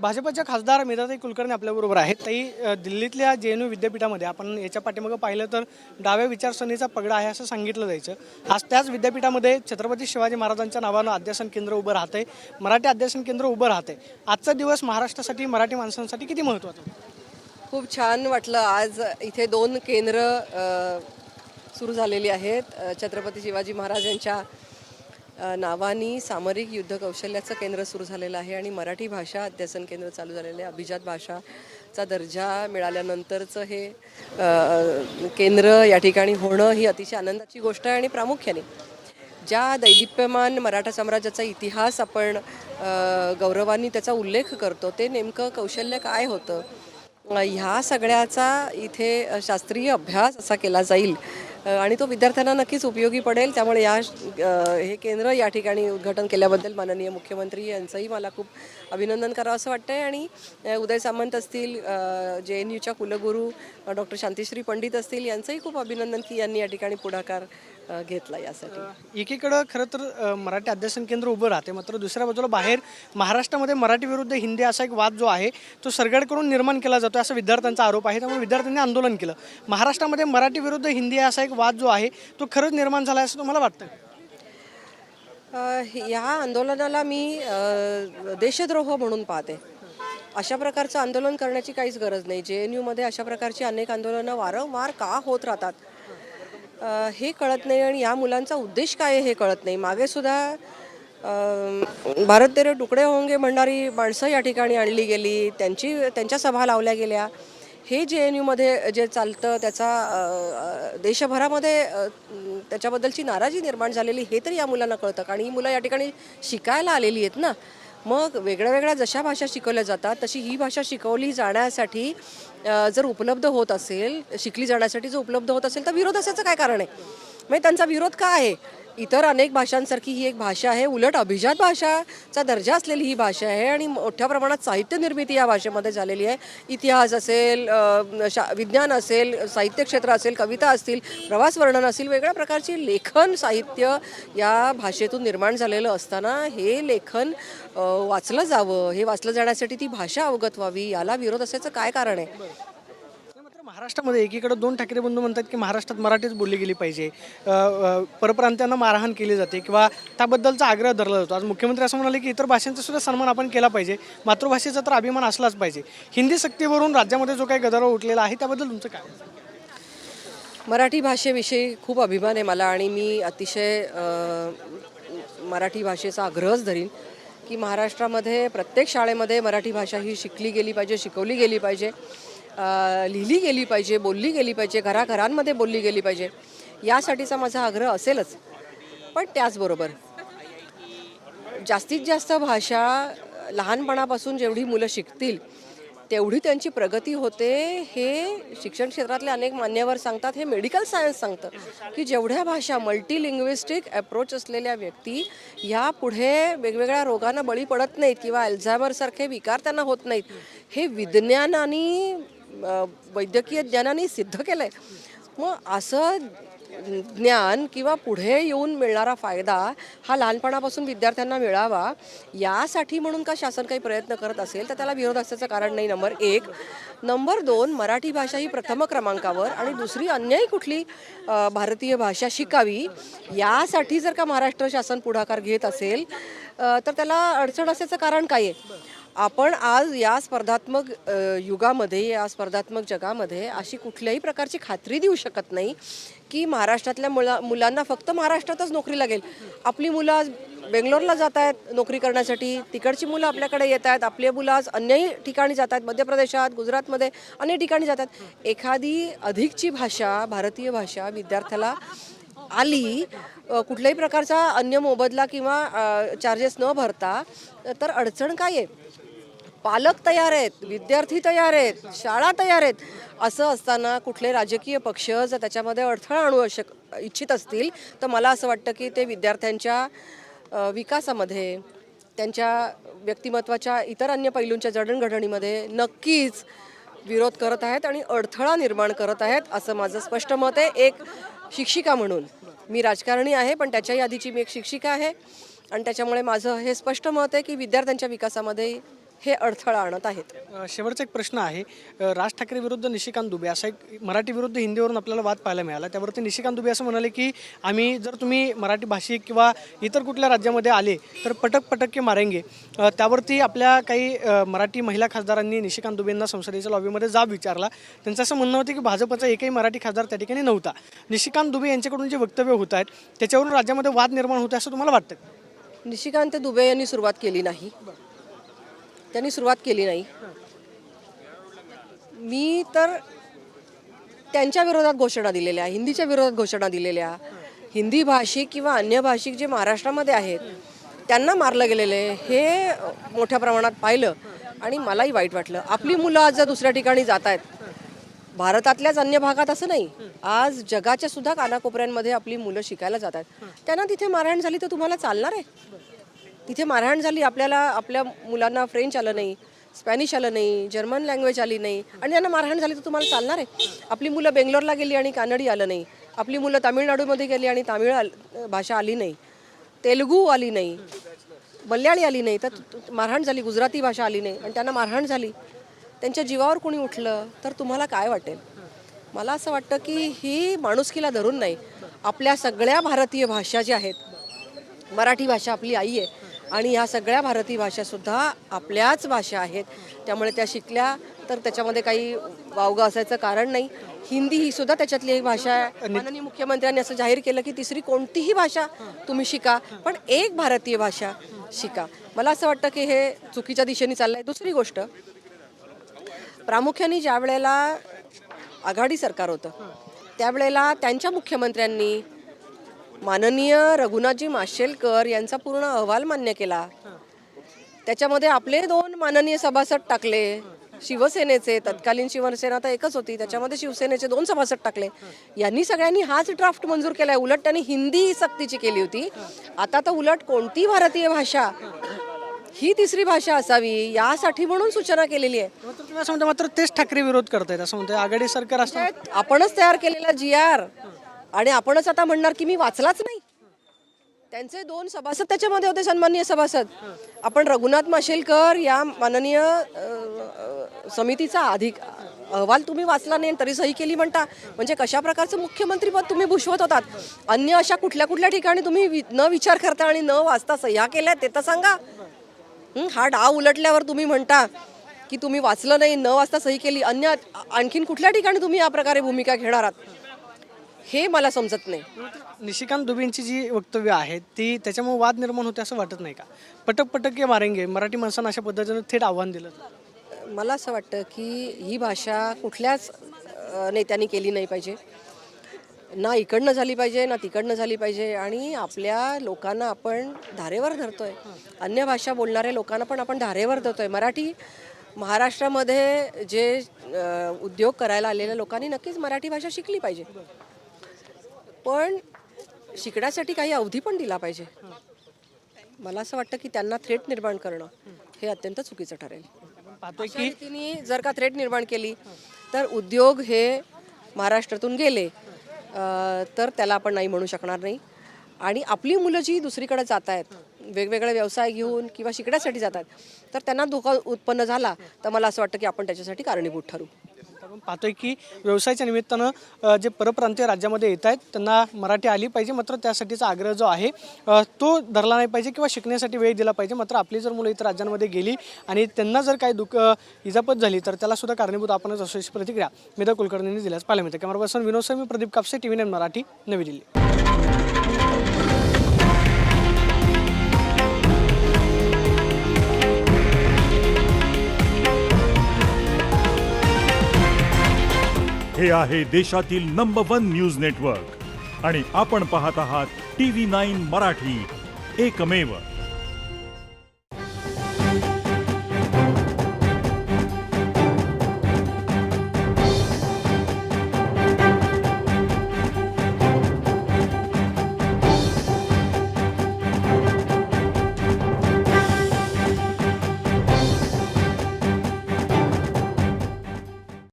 भाजपच्या खासदार मेधाताई कुलकर्णी आपल्याबरोबर आहेत. ताई, दिल्लीतल्या JNU विद्यापीठामध्ये आपण याच्या पाठीमागं पाहिलं तर डाव्या विचारसरणीचा पगडा आहे असं सांगितलं जायचं. आज त्याच विद्यापीठामध्ये छत्रपती शिवाजी महाराजांच्या नावानं अध्यासन केंद्र उभं राहतंय, मराठी अध्यासन केंद्र उभं राहतंय. आजचा दिवस महाराष्ट्रासाठी, मराठी माणसांसाठी किती महत्त्वाचा? खूप छान वाटलं. आज इथे 2 केंद्र सुरू झालेली आहेत. छत्रपती शिवाजी महाराज यांच्या नावानी सामरिक युद्ध कौशल्याचं केंद्र सुरू झालेलं आहे आणि मराठी भाषा अध्यासन केंद्र चालू झालेलं आहे. अभिजात भाषाचा दर्जा मिळाल्यानंतरचं हे केंद्र या ठिकाणी होणं ही अतिशय आनंदाची गोष्ट आहे. आणि प्रामुख्याने ज्या दैदिप्यमान मराठा साम्राज्याचा इतिहास आपण गौरवाने त्याचा उल्लेख करतो, ते नेमकं कौशल्य काय होतं, ह्या सगळ्याचा इथे शास्त्रीय अभ्यास असा केला जाईल आणि तो विद्यार्थ्यांना नक्कीच उपयोगी पडेल. त्यामुळे हे केंद्र या ठिकाणी उद्घाटन केल्याबद्दल माननीय मुख्यमंत्री यांचंही मला खूप अभिनंदन करावं असं वाटतं आहे. आणि उदय सामंत असतील, JNUच्या कुलगुरू डॉक्टर शांतिश्री पंडित असतील, यांचंही खूप अभिनंदन की यांनी या ठिकाणी पुढाकार घेतला यासाठी. एकीकडं खरं तर मराठी अध्यासन केंद्र उभं राहते, मात्र दुसऱ्या बाजूला बाहेर महाराष्ट्रामध्ये मराठी विरुद्ध हिंदी असा एक वाद जो आहे तो सरकारकडून निर्माण केला जातो असा विद्यार्थ्यांचा आरोप आहे. त्यामुळे विद्यार्थ्यांनी आंदोलन केलं. महाराष्ट्रामध्ये मराठी विरुद्ध हिंदी असा एक वाद जो आहे तो खरंच निर्माण झाला असं तुम्हाला वाटतं? या आंदोलनाला मी देशद्रोह म्हणून पाहते. अशा प्रकारचं आंदोलन करण्याची काहीच गरज नाही. JNUमध्ये अशा प्रकारची अनेक आंदोलनं वारंवार का होत राहतात हे कळत नाही आणि या मुलांचा उद्देश काय आहे हे कळत नाही. मागे सुद्धा भारत तेरे तुकडे होंगे म्हणणारी माणसं या ठिकाणी आणली गेली, त्यांच्या सभा लावल्या गेल्या. हे JNUमध्ये जे चालतं त्याचा देशभरामध्ये त्याच्याबद्दलची नाराजी निर्माण झालेली हे तरी या मुलांना कळतं. कारण ही मुलं या ठिकाणी शिकायला आलेली आहेत ना. मग वेगळ्या वेगळ्या जशा भाषा शिकवल्या जातात तशी ही भाषा शिकवली जाण्यासाठी जर उपलब्ध होत असेल, शिकली जाण्यासाठी जर उपलब्ध होत असेल तर विरोध असायचं काय कारण आहे? म्हणजे त्यांचा विरोध का आहे? इतर अनेक भाषांसारखी ही एक भाषा आहे. उलट अभिजात भाषाचा दर्जा असलेली ही भाषा आहे आणि मोठ्या प्रमाणात साहित्य निर्मिती या भाषेमध्ये झालेली आहे. इतिहास असेल, विज्ञान असेल, साहित्य क्षेत्र असेल, कविता असतील, प्रवास वर्णन असेल, वेगळ्या प्रकारची लेखन साहित्य या भाषेतून निर्माण झालेलं असताना हे लेखन वाचलं जावं, हे वाचलं जाण्यासाठी ती भाषा अवगत व्हावी, याला विरोध असायचं काय कारण आहे? महाराष्ट्रामध्ये एकीकडे 2 ठाकरे बंधू म्हणतात की महाराष्ट्रात मराठीच बोलली गेली पाहिजे, परप्रांतांना मारहाण केली जाते किंवा त्याबद्दलचा आग्रह धरला जातो. आज मुख्यमंत्री असं म्हणाले की इतर भाषांचा सुद्धा सन्मान आपण केला पाहिजे, मातृभाषेचा तर अभिमान असलाच पाहिजे. हिंदी सक्तीवरून राज्यामध्ये जो काही गदारोळ उठलेला आहे त्याबद्दल तुमचं काय? मराठी भाषेविषयी खूप अभिमान आहे मला आणि मी अतिशय मराठी भाषेचा आग्रहच धरीन की महाराष्ट्रामध्ये प्रत्येक शाळेमध्ये मराठी भाषा ही शिकली गेली पाहिजे, शिकवली गेली पाहिजे, लिहिली गेली पाहिजे, बोलली गेली पाहिजे, घराघरांमध्ये बोलली गेली पाहिजे. यासाठीचा माझा आग्रह असेलच. पण त्याचबरोबर जास्तीत जास्त भाषा लहानपणापासून जेवढी मुलं शिकतील तेवढी त्यांची प्रगती होते. हे शिक्षण क्षेत्रातले अनेक मान्यवर सांगतात, हे मेडिकल सायन्स सांगतं की जेवढ्या भाषा मल्टीलिंग्विस्टिक अप्रोच असलेल्या व्यक्ती ह्या पुढे वेगवेगळ्या रोगांना बळी पडत नाहीत किंवा अल्झायमरसारखे विकार त्यांना होत नाहीत. हे विज्ञानाने वैद्यकीय ज्ञानाने सिद्ध केलं आहे. मग असं ज्ञान किंवा पुढे येऊन मिळणारा फायदा हा लहानपणापासून विद्यार्थ्यांना मिळावा यासाठी म्हणून का शासन काही प्रयत्न करत असेल तर त्याला विरोध असण्याचं कारण नाही. नंबर 1. नंबर 2, मराठी भाषा ही प्रथम क्रमांकावर आणि दुसरी अन्यही कुठली भारतीय भाषा शिकावी यासाठी जर का महाराष्ट्र शासन पुढाकार घेत असेल तर त्याला अडचण असण्याचं कारण काय आहे? आपण आज या स्पर्धात्मक युगामध्ये, या स्पर्धात्मक जगामध्ये अशी कुठल्याही प्रकारची खात्री देऊ शकत नाही की महाराष्ट्रातल्या मुलांना फक्त महाराष्ट्रातच नोकरी लागेल. आपली मुलं आज बेंगलोरला जात आहेत नोकरी करण्यासाठी, तिकडची मुलं आपल्याकडे येत आहेत, आपली मुलं आज अन्यही ठिकाणी जात आहेत, मध्य प्रदेशात, गुजरातमध्ये अनेक ठिकाणी जातात. एखादी अधिकची भाषा, भारतीय भाषा विद्यार्थ्याला आली, कुठल्याही प्रकारचा अन्य मोबदला किंवा चार्जेस न भरता, तर अडचण काय आहे? पालक तयार आहेत, विद्यार्थी तयार आहेत, शाळा तयार आहेत. असं असताना कुठले राजकीय पक्ष जर त्याच्यामध्ये अडथळा आणू इच्छित असतील तर मला असं वाटतं की ते विद्यार्थ्यांच्या विकासामध्ये, त्यांच्या व्यक्तिमत्वाच्या इतर अन्य पैलूंच्या जडणघडणीमध्ये नक्कीच विरोध करत आहेत आणि अडथळा निर्माण करत आहेत असं माझं स्पष्ट मत आहे. एक शिक्षिका म्हणून, मी राजकारणी आहे पण त्याच्याही आधीची मी एक शिक्षिका आहे आणि त्याच्यामुळे माझं हे स्पष्ट मत आहे की विद्यार्थ्यांच्या विकासामध्ये हे अडथळा आणत आहेत. शेवटचा एक प्रश्न आहे. राज ठाकरे विरुद्ध निशिकांत दुबे असा एक मराठी विरुद्ध हिंदीवरून आपल्याला वाद पाहायला मिळाला. त्यावरती निशिकांत दुबे असं म्हणाले की आम्ही जर तुम्ही मराठी भाषिक किंवा इतर कुठल्या राज्यामध्ये आले तर पटक पटक के मारेंगे. त्यावरती आपल्या काही मराठी महिला खासदारांनी निशिकांत दुबेंना संसदेच्या लॉबीमध्ये जाब विचारला. त्यांचं असं म्हणणं होतं की भाजपचा एकही मराठी खासदार त्या ठिकाणी नव्हता. निशिकांत दुबे यांच्याकडून जे वक्तव्य होत आहेत त्याच्यावरून राज्यामध्ये वाद निर्माण होते असं तुम्हाला वाटतं? निशिकांत दुबे यांनी सुरुवात केली नाही. त्यांनी सुरुवात केली नाही. मी तर त्यांच्या विरोधात घोषणा दिलेल्या, हिंदीच्या विरोधात घोषणा दिलेल्या, हिंदी भाषिक किंवा अन्य भाषिक जे महाराष्ट्रामध्ये आहेत त्यांना मारलं गेलेलं आहे हे मोठ्या प्रमाणात पाहिलं आणि मलाही वाईट वाटलं. आपली मुलं आज जर दुसऱ्या ठिकाणी जात आहेत, भारतातल्याच अन्य भागात असं नाही, आज जगाच्या सुद्धा कानाकोपऱ्यांमध्ये आपली मुलं शिकायला जातात, त्यांना तिथे मारहाण झाली तर तुम्हाला चालणार आहे? तिथे मारहाण झाली, आपल्या मुलांना फ्रेंच आलं नाही, स्पॅनिश आलं नाही, जर्मन लँग्वेज आली नाही आणि त्यांना मारहाण झाली तर तुम्हाला चालणार आहे? आपली मुलं बेंगलोरला गेली आणि कानडी आलं नाही, आपली मुलं तामिळनाडूमध्ये गेली आणि भाषा आली नाही, तेलुगू आली नाही, मल्याळी आली नाही तर मारहाण झाली, गुजराती भाषा आली नाही आणि त्यांना मारहाण झाली, त्यांच्या जीवावर कोणी उठलं तर तुम्हाला काय वाटेल? मला असं वाटतं की ही माणुसकीला धरून नाही, आपल्या सगळ्या भारतीय भाषा ज्या आहेत, मराठी भाषा आपली आई आहे आणि ह्या सगळ्या भारतीय भाषासुद्धा आपल्याच भाषा आहेत, त्यामुळे त्या शिकल्या तर त्याच्यामध्ये काही वावगं असायचं कारण नाही. हिंदी ही सुद्धा त्याच्यातली एक भाषा आहे. माननीय मुख्यमंत्र्यांनी असं जाहीर केलं की तिसरी कोणतीही भाषा तुम्ही शिका पण एक भारतीय भाषा शिका. मला असं वाटतं की हे चुकीच्या दिशेने चाललं आहे. दुसरी गोष्ट, प्रामुख्याने ज्या वेळेला आघाडी सरकार होतं त्यावेळेला त्यांच्या मुख्यमंत्र्यांनी माननीय रघुनाथजी माशेलकर यांचा पूर्ण अहवाल मान्य केला. त्याच्यामध्ये आपले 2 माननीय सभासद टाकले, शिवसेनेचे, तत्कालीन शिवसेना तर एकच होती, त्याच्यामध्ये शिवसेनेचे 2 सभासद टाकले. यांनी सगळ्यांनी हाच ड्राफ्ट मंजूर केलाय. उलट त्यांनी हिंदी सक्तीची केली होती. आता तर उलट कोणती भारतीय भाषा ही तिसरी भाषा असावी यासाठी म्हणून सूचना केलेली आहे. तुम्ही असं म्हणता मात्र तेच ठाकरे विरोध करतायत असं म्हणतात. आघाडी सरकार असतं आपणच तयार केलेला GR आणि आपणच आता म्हणणार की मी वाचलाच नाही. त्यांचे 2 सभासद त्याच्यामध्ये होते, सन्माननीय सभासद. आपण रघुनाथ माशेलकर या माननीय समितीचा अहवाल तुम्ही वाचला नाही तरी सही केली म्हणता, म्हणजे कशा प्रकारचं मुख्यमंत्रीपद तुम्ही भूषवत होतात? अन्य अशा कुठल्या कुठल्या ठिकाणी तुम्ही न विचार करता आणि न वाचता सह्या केल्या ते तर सांगा. हा डाव उलटल्यावर तुम्ही म्हणता की तुम्ही वाचलं नाही, न वाचता सही केली. अन्य आणखीन कुठल्या ठिकाणी तुम्ही या प्रकारे भूमिका घेणार आहात हे मला समजत नाही. निशिकांत दुबेंची जी वक्तव्य आहेत ती त्याच्यामुळे वाद निर्माण होते असं वाटत नाही का? पटक पटक के मारेंगे मराठी माणसांना अशा पद्धतीनं थेट आव्हान दिलं. मला असं वाटतं की ही भाषा कुठल्याच नेत्यांनी केली नाही पाहिजे, ना इकडनं झाली पाहिजे ना तिकडनं झाली पाहिजे. आणि आपल्या लोकांना आपण धारेवर धरतोय, अन्य भाषा बोलणाऱ्या लोकांना पण आपण धारेवर धरतोय. महाराष्ट्रामध्ये जे उद्योग करायला आलेल्या लोकांनी नक्कीच मराठी भाषा शिकली पाहिजे, पण शिकण्यासाठी काही अवधी पण दिला पाहिजे. मला असं वाटतं की त्यांना थ्रेट निर्माण करणं हे अत्यंत चुकीचं ठरेल. पाहतोय अशा रीतीने जर का थ्रेट निर्माण केली तर उद्योग हे महाराष्ट्रातून गेले तर त्याला आपण नाही म्हणू शकणार नाही. आणि आपली मुलं जी दुसरीकडे जात आहेत, वेगवेगळे व्यवसाय घेऊन किंवा शिकण्यासाठी जात आहेत, तर त्यांना धोका उत्पन्न झाला तर मला असं वाटतं की आपण त्याच्यासाठी कारणीभूत ठरू. आपण पाहतोय की व्यवसायाच्या निमित्तानं जे परप्रांतीय राज्यामध्ये येत आहेत त्यांना मराठी आली पाहिजे, मात्र त्यासाठीचा आग्रह जो आहे तो धरला नाही पाहिजे किंवा शिकण्यासाठी वेळ दिला पाहिजे. मात्र आपली जर मुलं इतर राज्यांमध्ये गेली आणि त्यांना जर काही इजापत झाली तर त्याला सुद्धा कारणीभूत आपणच अशी प्रतिक्रिया मेधा कुलकर्णींनी दिल्यास पाहायला मिळते. कॅमेरा पर्सन विनोद सर, मी प्रदीप कापसे, TV9 मराठी, नवी दिल्ली. हे आहे देशातील नंबर 1 न्यूज नेटवर्क आणि आपण पाहत आहात TV9 मराठी, एकमेव.